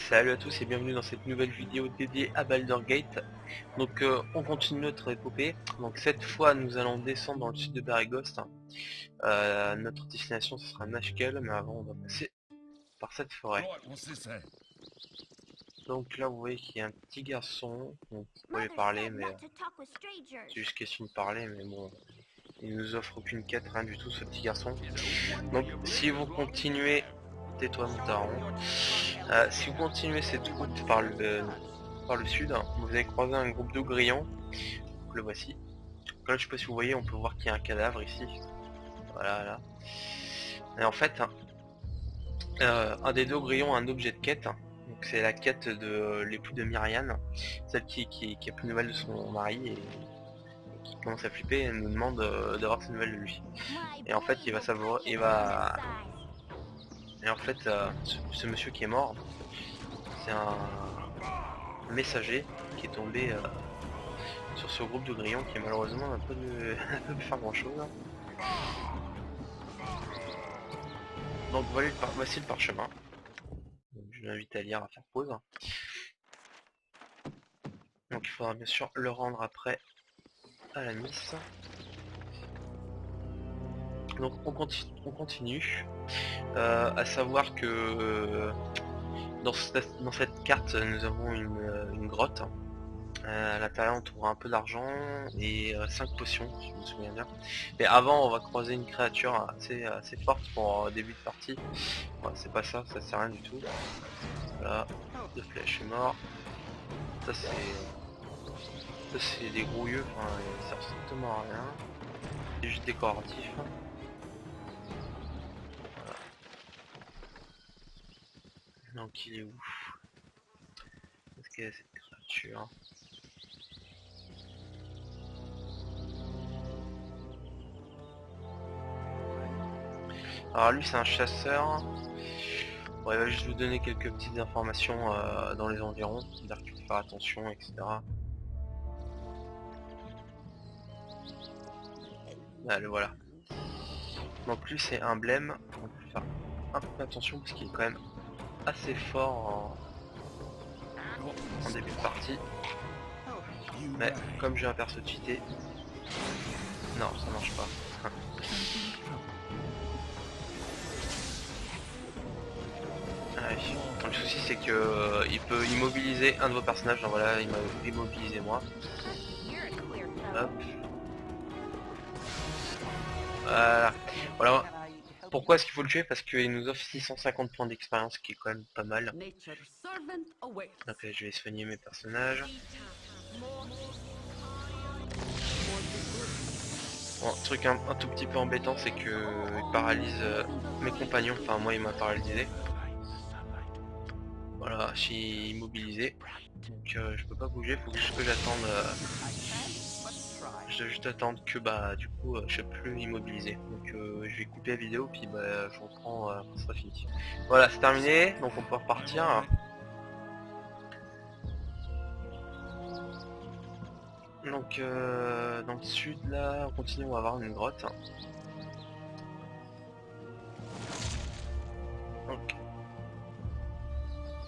Salut à tous et bienvenue dans cette nouvelle vidéo dédiée à Baldur's Gate. Donc on continue notre épopée. Donc cette fois nous allons descendre dans le sud de Beregost. Notre destination ce sera Nashkel, mais avant on va passer par cette forêt. Right, what's this then? Donc là vous voyez qu'il y a un petit garçon. Donc vous pouvez parler, mais c'est juste question de parler, mais bon, il nous offre aucune quête, rien du tout ce petit garçon. Donc si vous continuez, tais-toi mon daron. Si vous continuez cette route par le sud, vous allez croiser un groupe de grillons. Donc le voici. Donc là, je sais pas si vous voyez, on peut voir qu'il y a un cadavre ici. Voilà, là. Et en fait, un des deux grillons a un objet de quête. Donc c'est la quête de l'époux de Myriane, celle qui a plus de nouvelles de son mari et qui commence à flipper et nous demande d'avoir ses nouvelles de lui. Et en fait, il va savoir, et en fait, ce monsieur qui est mort, c'est un messager qui est tombé sur ce groupe de grillons qui malheureusement n'a pas pu faire grand chose. Donc voilà voici le parchemin. Donc, je l'invite à lire, à faire pause. Donc il faudra bien sûr le rendre après à la miss. Donc on continue. À savoir que dans cette carte nous avons une grotte. À l'intérieur on trouvera un peu d'argent et 5 potions si je me souviens bien. Mais avant on va croiser une créature assez forte pour début de partie. Ouais, c'est pas ça, ça sert à rien du tout. Voilà, deux flèches est mort. Ça c'est des grouilleux, enfin ça sert strictement à rien. C'est juste décoratif. Voilà. Donc il est où? Est-ce qu'il y a cette créature? Alors lui c'est un chasseur. Bon, il va juste vous donner quelques petites informations dans les environs, c'est-à-dire qu'il faut faire attention, etc. Ah, le voilà. Donc lui c'est un blême, donc il faut faire un peu attention parce qu'il est quand même assez fort en début de partie. Mais comme j'ai un perso cheaté, non ça marche pas. Ouais. Le souci c'est que il peut immobiliser un de vos personnages, donc voilà il m'a immobilisé moi. Hop. Voilà. Pourquoi est-ce qu'il faut le tuer? Parce qu'il nous offre 650 points d'expérience, qui est quand même pas mal. Donc je vais soigner mes personnages. Bon, truc un tout petit peu embêtant, c'est que il paralyse mes compagnons. Enfin moi il m'a paralysé. Voilà, je suis immobilisé. Donc je peux pas bouger, faut juste que j'attende. Je dois juste attendre que bah du coup je suis plus immobilisé. Donc je vais couper la vidéo puis bah je reprends quand ce sera fini. Voilà, c'est terminé, donc on peut repartir. Donc dans le sud là, on continue, on va avoir une grotte. Donc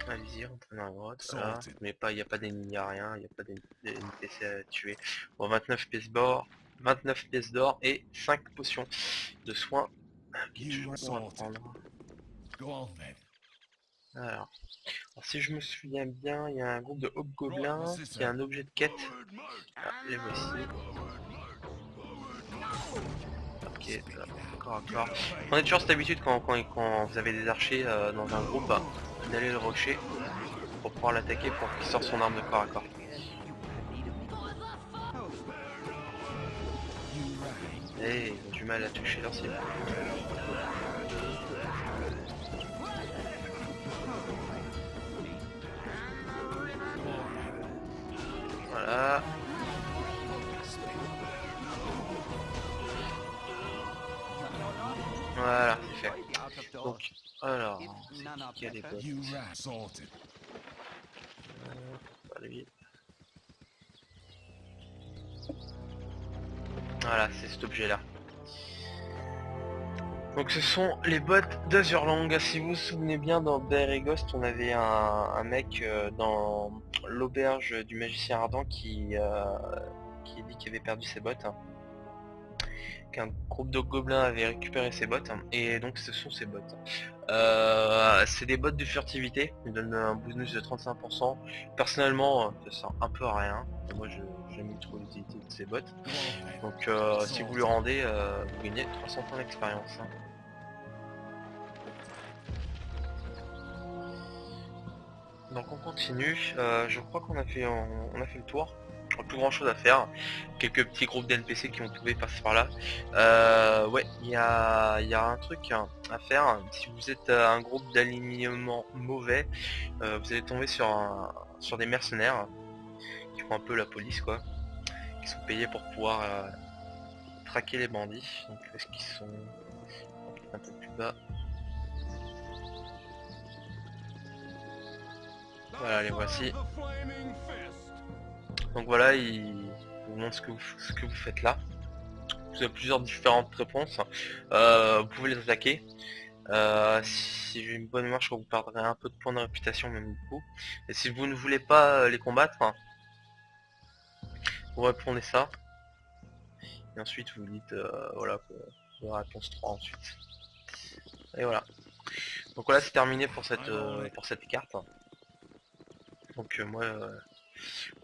allez-y, rentrez dans la grotte, voilà. Mais pas, il n'y a pas d'ennemis, il n'y a rien, il n'y a pas d'NPC à tuer. Bon, 29 pièces d'or, 29 pièces d'or et 5 potions de soins qui est toujours bon à prendre. Alors, si je me souviens bien, il y a un groupe de hobgoblins qui a un objet de quête. Ah, les voici. Ok, corps à corps. On a toujours cette habitude quand vous avez des archers dans un groupe d'aller le rusher pour pouvoir l'attaquer pour qu'il sorte son arme de corps à corps. Et ils ont du mal à toucher leur cible. Voilà. Voilà, c'est fait. Donc, alors, c'est qui a des bottes? Lui. Voilà, c'est cet objet là. Donc ce sont les bottes d'Azurlang. Si vous vous souvenez bien, dans Bear et Ghost, on avait un mec dans l'auberge du magicien ardent qui dit qu'il avait perdu ses bottes, qu'un groupe de gobelins avait récupéré ses bottes, et donc ce sont ses bottes. C'est des bottes de furtivité, ils donnent un bonus de 35%. Personnellement, ça sert un peu à rien. Moi, j'aime trop l'utilité de ces bottes. Donc, si vous lui rendez, vous gagnez 300 points d'expérience. Donc on continue, je crois qu'on a fait le tour. Plus grand chose à faire. Quelques petits groupes d'NPC qui ont trouvé passer par là. Ouais, il y a un truc à faire. Si vous êtes un groupe d'alignement mauvais, vous allez tomber sur des mercenaires qui font un peu la police quoi. Qui sont payés pour pouvoir traquer les bandits. Donc est-ce qu'ils sont un peu plus bas? Voilà, les voici. Donc voilà, il vous montre ce que vous faites là. Vous avez plusieurs différentes réponses. Vous pouvez les attaquer. Si j'ai une bonne mémoire, je crois que vous perdrez un peu de points de réputation même du coup. Et si vous ne voulez pas les combattre, vous répondez ça. Et ensuite vous dites voilà la réponse 3 ensuite. Et voilà. Donc voilà, c'est terminé pour cette carte. Donc moi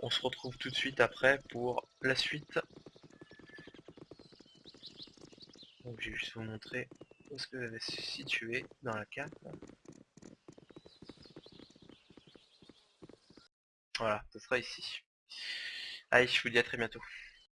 on se retrouve tout de suite après pour la suite. Donc je vais juste vous montrer où est-ce que vous avez situé dans la carte. Voilà, ce sera ici. Allez, je vous dis à très bientôt.